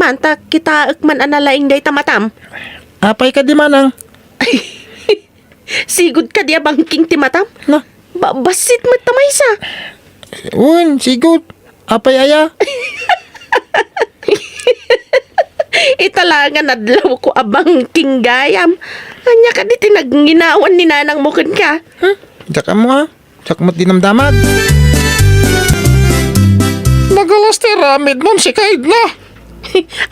saan ta kita man analaing day tamatam? Apay ka di manang. Sigud ka di abangking timatam? Na, Basit mo tamay sa. sigod. Apay aya. Italangan adlaw ko abangking gayam. Anya ka di tinagginawan ni nanang mo kun ka. Tsaka mo ha. Tsaka mo't dinamdamag. Nagalas ti ramid mon si Kaid na.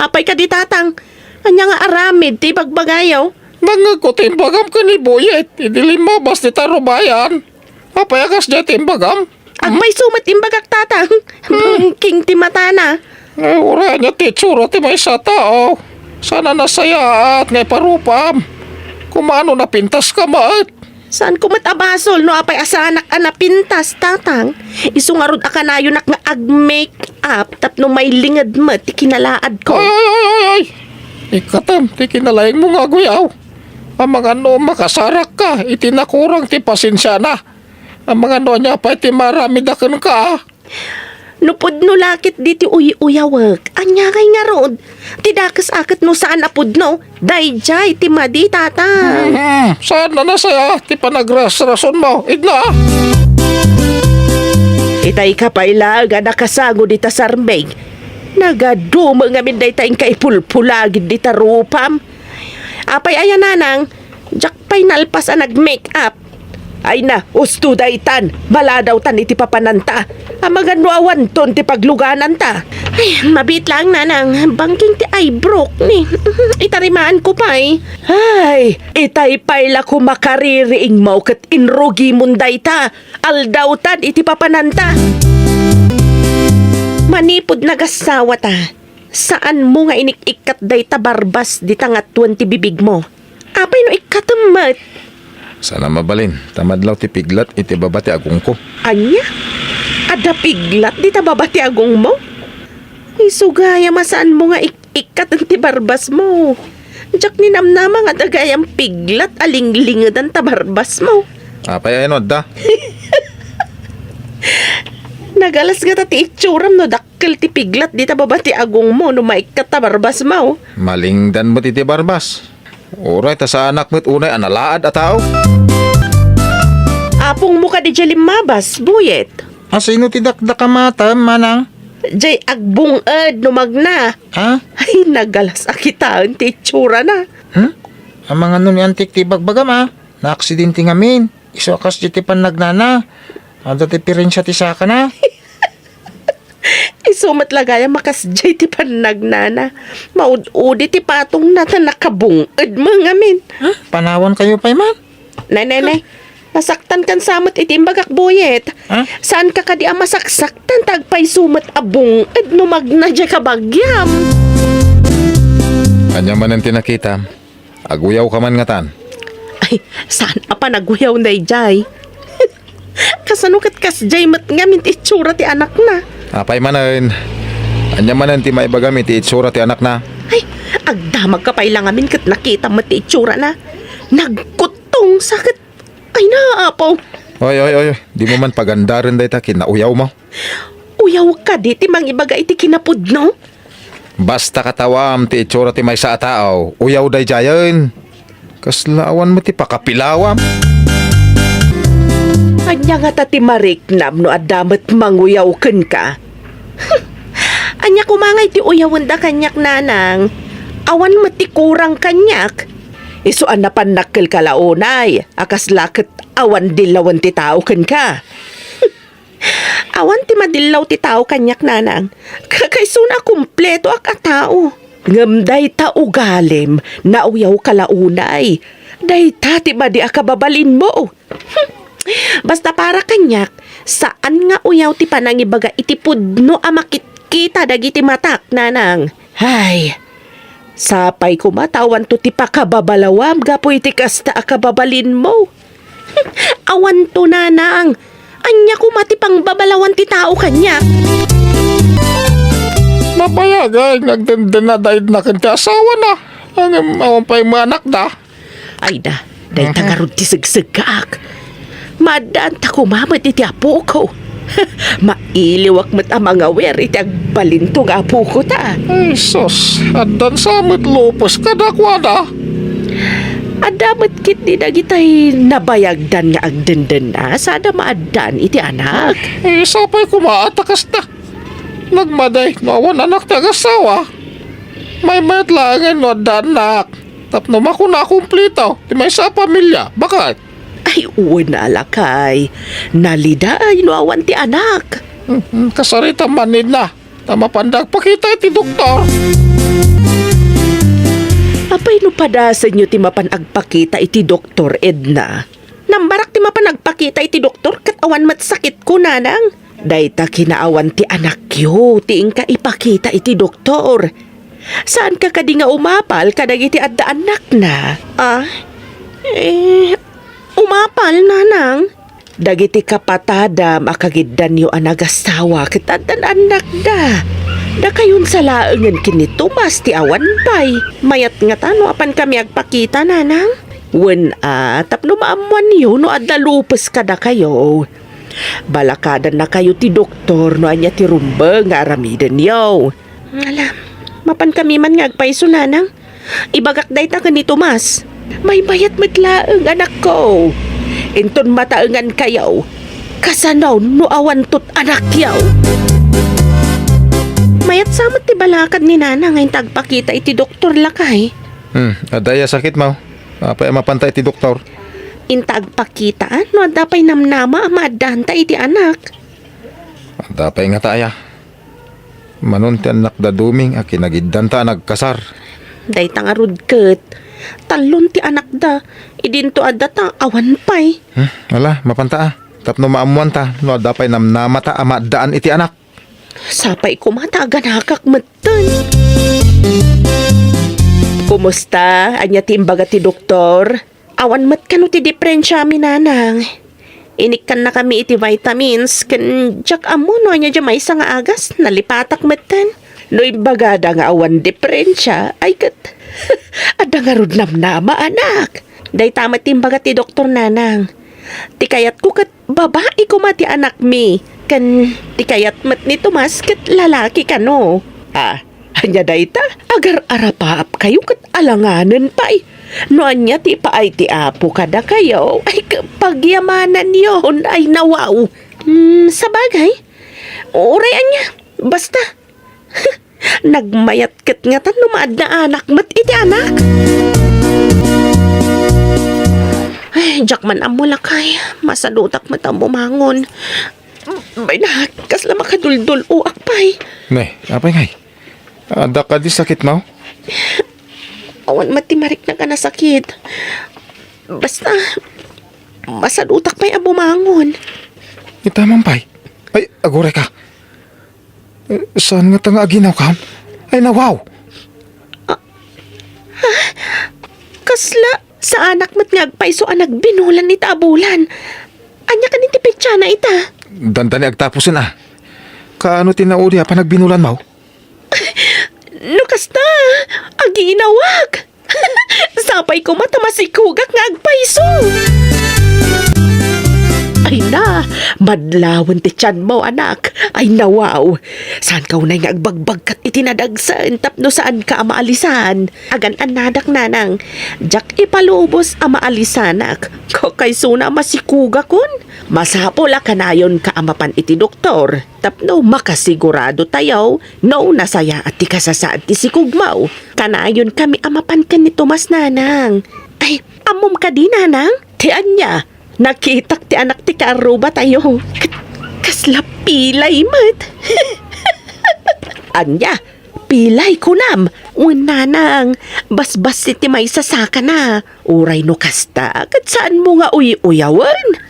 Apay ka di tatang. Anya nga aramid ti bagbagayaw. Nangag ko timbagam ka ni Boyet. Idilim mo bas ti tarubayan. Apay akas di timbagam. Ang may sumat imbagak tatang. Bangking ti matana. Ura niya ti tsura ti may sa tao. Sana nasaya at ngay parupam. Kumano napintas ka maat. Saan ko matabasol no apay asanak anapintas tatang. Isungarod akanayo nak nga ag-make up tapno may lingad mo ti kinalaad ko. Ay. Ikatam, ti kinalaing mo nga guyaw. Ang mga no makasarak ka, itinakurang ti pasensya na. Ang mga no niya pa ti maramidakan ka. Nupod no lakit di ti uyawag. Anya kay nga rod. Ti dakas akat no saan apod no. Dayjay ti madi tatang. Saan na nasaya, ti panagras-rason mo. Igna. Itay ka pa ilaga nakasago di ta sarmeg. Nagadumo nga min day tayong kaipulpulagid di ta rupam. Apay ayan nanang, jak pa'y nalpas ang nag-make up. Ay na, usto daytan, maladaw tan iti papananta. Ang mga nuawan ton ti pagluganan ta. Ay, mabit lang nanang, bangking ti ay broke ni. Itarimaan ko pa eh. Ay, itay pa'y la kumakaririing mo kat inrugi munday ta. Aldaw tan iti papananta. Manipod nagasawa ta. Saan mo nga inikikat day tabarbas di tangat 20 bibig mo? Apay no ikatamat. Sana mabalin, tamadlaw ti piglat iti babati agong ko. Anya? Ada piglat di tababati agong mo? Isugaya masaan mo nga ikat ang tibarbas mo? Diyak ni namnama nga dagayang piglat alinglingad ang tabarbas mo. Apay ay da. Nagalas nga ti itsuram no dakkel ti piglat di tababati agong mo no maikat tabarbas mo. Malingdan mo ti barbas. Oray ta sa anak mo't unay analaad at tao. Apong mo ka di jalim mabas, buyet. Asino ti dakdak ka mata, manang? Jay agbungad no magna. Ha? Ay nagalas akitaan ti itsura na. Ang mga nun ni antik ti bagbagam ha. Na-aksidente ngamin. Iso akas di ti panagnana. Ada ti pirensya ti saka na. Isumat lagaya makas jay ti panagnana. Maud-udi ti patong nata nakabungad mga min. Panawan kayo pa man. Nay. Masaktan kan samot itimbagak buyet. Ha? Saan ka kadi ang masaksaktan tagpay sumat abungad no magna jay kabagyam. Kanya man ang tinakita. Aguyaw ka man nga tan. Ay, saan apa naguyaw na jay? Kasanukat kas jay mat nga min ti itsura ti anak na. Apay manan. Anya manan ti maibagam iti itsura ti anak na. Ay, agdamag ka pa ilang amin kat nakita mo ti itsura na. Nagkutong sakit. Ay naapaw. Oy. Di mo man pagandaran day ta kinauyaw mo. Uyaw ka di ti mang ibaga iti kinapud no? Basta katawam ti itsura ti may sa tao. Uyaw day jayan. Kaslaawan mo ti pakapilawam. Anya nga tati mariknam no adamat manguyaw ken ka. Anya kumangay ti uyawan da kanyak nanang. Awan mati kurang kanyak. Isuan na panakkel kalaunay. Akas lakit awan dilawan ti tao ken ka. Awan ti madilaw ti tao kanyak nanang. Kakaysuna kumpleto ak atao. Ngamday ta ugalim na uyaw kalaunay. Day ta ti madi akababalin mo. Basta para kanyak, saan nga uyaw ti panangibaga iti pudno a makitkita dagiti matak nanang. Hay, sapay kumatawan to ti pakababalawam gapo iti kasta akababalin mo. Awan to nanang, anya kumati pang babalawan ti tao kanyak. Mapayagay, nagdendena-daid na kan ti asawa na. Ang awan pa'y mga anak da. Ay da, day tagarod ti sigsagak. Madaan ta kumamad iti apo ko. Mailiwak mo't ang mga wer iti agbalintong apo ko ta. Ay, sus, adan sa amat lupos kadakwada. Adamat kit di na kita'y nabayagdan nga agdenden na sada maadan iti anak. Eh, sapay kumaatakas na. Nagmaday, no awan anak tagasawa. May mayat langan no anak. Tapno makuna kumplito, di may sa pamilya. Bakit? Ay uwan na alakay. Nalida ay nuawan ti anak. Kasarita manid na. Tama pandag pakita iti doktor. Apay no padasan nyo ti mapan agpakita iti Doktor Edna. Nambarak ti mapan agpakita iti doktor kat awan mat sakit ko nanang. Dayta kinaawan ti anak yo ti ingka ipakita iti doktor. Saan ka kadi nga umapal kadag iti adda anak na? Umapal nanang. Dagiti kapatada makagiddan yo anagasawa ket addan anak da. Da kayon sa laengen kini Tomas ti awan pay. Mayat nga tano apan kami agpakita nanang. Wen tapno maamuan yo no adda lupes kada kayo. Balakadan na kayo ti doktor no anya ti rumba nga aramiden yo. Alam, mapan kami man nga agpaiso nanang. Ibagak day ta ni Tomas. May bayat matlaeng anak ko. Inton mataengan kayaw. Kasanaw no awan tot anak yaw. Mayat samot ti balakad ni Nana ngayon tagpakita iti doktor lakay. Adaya sakit mo. Apay mapantay ti doktor. Intagpakita no adapay namnama maadanta iti anak. Dapay nga taya. Manon ti anak da duming a kinagiddan ta nagkasar. Day tangarud ket. Talon ti anak da. Idinto adda ta awan pay. Wala, mapanta Tapno maamuan ta no dapay namnama ta amadaan iti anak. Sapay kumata ganakak meten. Kumusta? Anya timbaga ti doktor? Awan mat kano ti diferensya mi nanang. Inikkan na kami iti vitamins ken jak amo no anya jamay sa nga agas nalipatak meten. No imbagada nga awan diferensya ay kat ada nga rud namnama anak. Day tama timbaga ti doktor nanang. Ti kayat ko kat babae ko mati anak mi. Kan ti kayat mat ni Tomas kat lalaki ka no. Anya dayta agar arapaap kayo kat alanganan pa'y. No anya ti paay ti apo kada kayo ay pagyamanan yon ay nawaw. Sabagay. Oray anya. Basta. Nagmayat kat nga tan lumaad na anak mat iti anak. Ay, jakman amo lakay. Masadutak matang bumangon. Bay na, kasla makaduldul uak pay. Ne, apay ngay. Ada ka di sakit mo? Awan matimarik na ka na sakit. Basta, masadutak pay ang bumangon. Itamang pay. Ay, agore ka. Saan nga tanga aginaw ka? Ay, nawaw. Kasla, sa anak mat ngagpay so anak binulan ni tabulan. Anya ka niti petsa na ita. Dandani agtapusin Kaano tinaudi pa nagbinulan mo? Nukas na, aginawag. Sapay ko mata masikugak nga agpaiso. Ay na, madlawan ti tiyan mo anak. Ay nawaw. Saan ka unay nga agbagbag kat itinadagsan tapno saan ka amaalisan? Agan anadak nanang. Jak ipalubos amaalisanak. Kakay suna masikuga kun. Masapol kanayon ka amapan iti doktor. Tapno makasigurado tayo. No nasaya at ti kasasaad ti sikugmaw. Kanayon kami amapan ka ni Tomas nanang. Ay, amom ka di nanang? Tian niya. Nakitak ti anak ti karuba tayo. Kasla pilay mat. Anya, pilay kunam. Unanang, basbas iti may sasaka na. Uray no kasta, kat saan mo nga uyawan?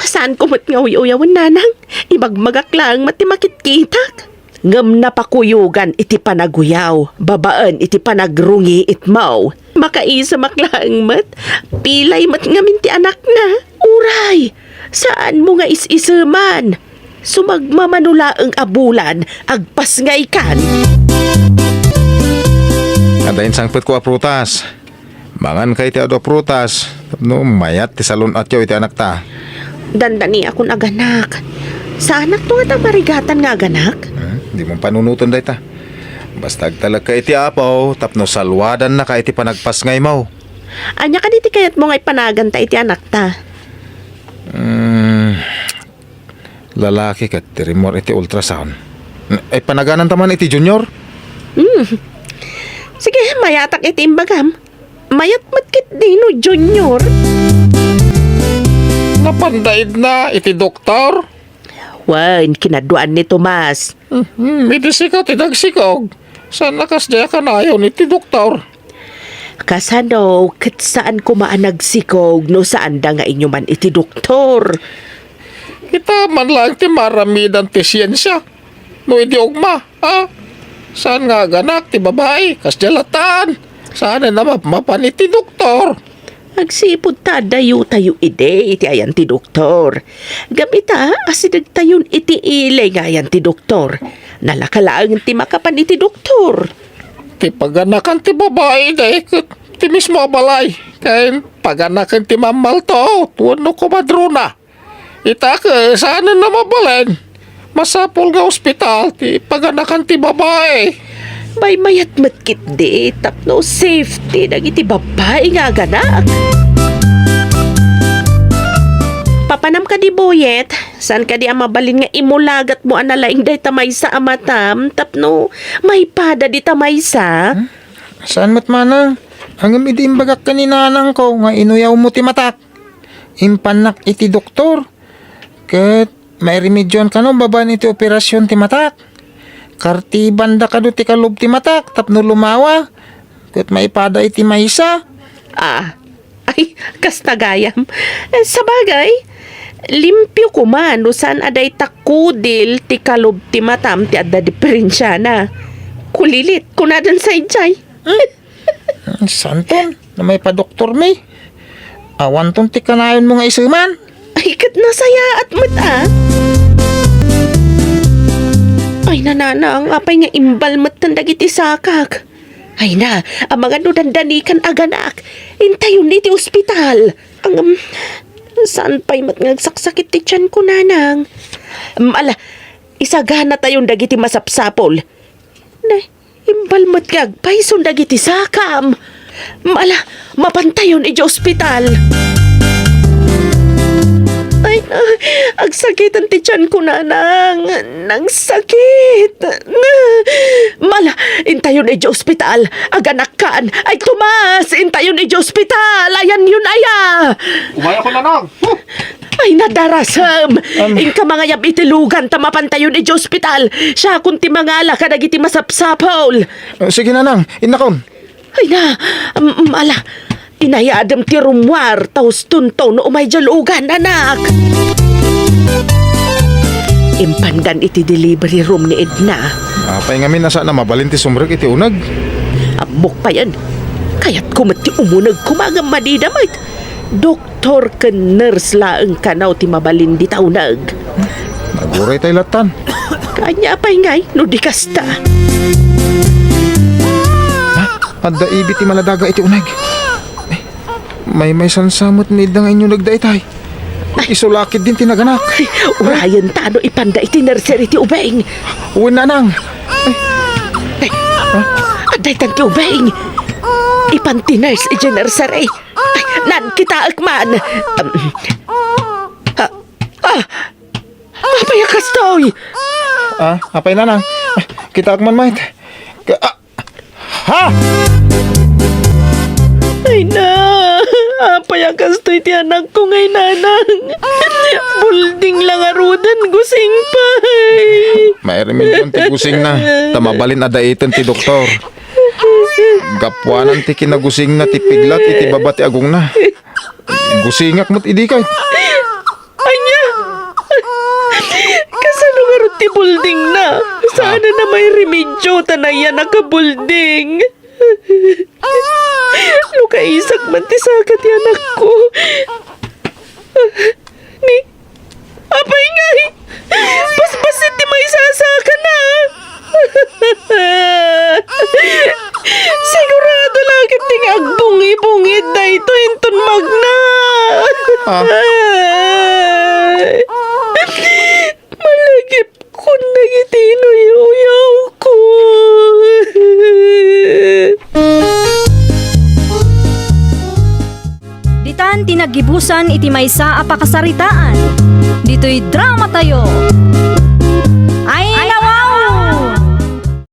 Saan ko mat nga uyawan nanang? Ibagmagak lang mati makitkitak. Ngam na pakuyugan iti panaguyaw, babaan iti panagrungi itmaw. Makaisa maklang mat, pilay mat ngamin ti anak na. Uray, saan mo nga is-isaman? Sumagmamanula ang abulan, agpas nga ikan. Adain sangpit ko prutas. Mangan kay ti ado prutas. No mayat ti salon at yaw iti anak ta. Dandani akong aganak. Sa anak to nga marigatan nga ganak? Di mo panunuton day ta. Basta agtalag ka iti apaw, tapno salwadan na ka iti panagpas ngay mau. Anya ka diti kayat mo nga ipanagan ta iti anak ta. Lalaki ka tirimor iti ultrasound. Ay panaganan taman iti junior? Sige, mayatak iti imbagam. Mayat matkit di no, junior. Napandaid na iti doktor. Wan, kinaduan ni Tomas. Midisikaw ti dagsikog. Saan nakas daya ka na ayaw ni ti doktor? Kasano, kat saan kumaanagsikog no saan da nga inyo man iti doktor. Kita man lang ti maramidan ti siyensya. No iti ugma, ha? Saan nga ganak ti babae? Kas jalatan. Saan na mapan iti doktor? Agsipod ta dayo tayo ide iti ayan ti doktor. Gamita asidag tayon iti ilay nga ayan ti doktor. Nalakalaan ti makapan iti doktor. Ti paganakan ti babae day ti mismo balay. Kaya paganakan ti mamal to. Tuwan no kumadrona. Ita ka saan na mabalen? Masapol nga ospital ti paganakan ti babae. May mayat matkit di tapno safety dagiti babae nga ganak. Papanam ka di boyet, saan ka di amabalin nga imulagat mo analaing day tamay sa amatam tapno may pada di tamay sa. Saan mo't manang? Hanggang idimbagak ka ni nanang ko nga inuyaw mo ti matak. Impanak iti doktor. Kat may remedyon ka no baban iti operasyon ti matak. Karti banda ka do ti kalub ti matak tapno lumawa. Kat may pada iti maysa. Ay, kastagayam. Sa bagay, limpyo ko man no saan aday takudil ti kalub ti matam ti adda diferensya na. Kulilit ko na dan sa ijay. Santon, na may pa doktor may. Awan tong ti kanayon mo nga isuman. Ay, kat nasaya at mata. Ay, nananang, apay nga imbal matan dagiti sakak. Ay na, ang mga nudandanikan aganak. Intayon ni ti ospital. Saan pa'y matngagsaksakit ti tiyan ko, nanang? Ala, isagana tayon dagiti masapsapol. Na, imbal matgagpay son dagiti sakam. Ala, mapantayon iti ospital. Ay, agsakit ang tiyan ko, nanang. Nang sakit. Mala, intayon iti ospital. Aganakan. Ay, Tomas, intayon iti ospital. Ayan yun, aya. Umaya ko na nang. Ay, nadarasam. Inka mga yab itilugan tamapantayon iti ospital. Siya kunti mga ala kadagiti masapsapol. Sige nanang, inakon. Ay na, mala. Inayadam ti rumwar, taos tunto no umay jalugan, anak. Impandan iti delivery room ni Edna. Apay nga minasa na mabalin ti sumrek iti unag. Abok pa yan. Kaya't kumati umunag kumagam madidamit. Doktor ka nurse laeng kanaw ti mabalin di taunag. Naguray tayo latan. Kanya pa'y ngay, no di kasta. Adda ibit ti maladaga iti unag. May sansamot ni da nga inyo nagdaitay. Isulakid din tinaganak. Urayan tano ipanda iti nursery ti ubeng. Uwin nanang. Aday tan ti ubeng. Ipanti nurse iti nursery. Ay, nan kita akman. Apaya kastoy. Apay nanang. Kita akman mait. Ha! Ay na, apaya kastoy ti anak ko ngay nanang. Bulding lang arudan gusing pa. May remedyon ti gusing na. Tamabalin adaitan ti doktor. Gapwanan ti kinagusing na ti piglat iti baba ti agong na. Gusingak mo't idi kay. Anya! Kasano nga ron ti bulding na? Sana na may remedyo tanaya nakabulding. Lukaisak man ti sakat ti anak ko. Ni, apay ngay! Paspasit ti may sasaka na! Sigurado lakit ting agbungi-bungit na ito inton magna. Malakit nagibusan iti maysa a pakasaritaan. Dito'y drama tayo.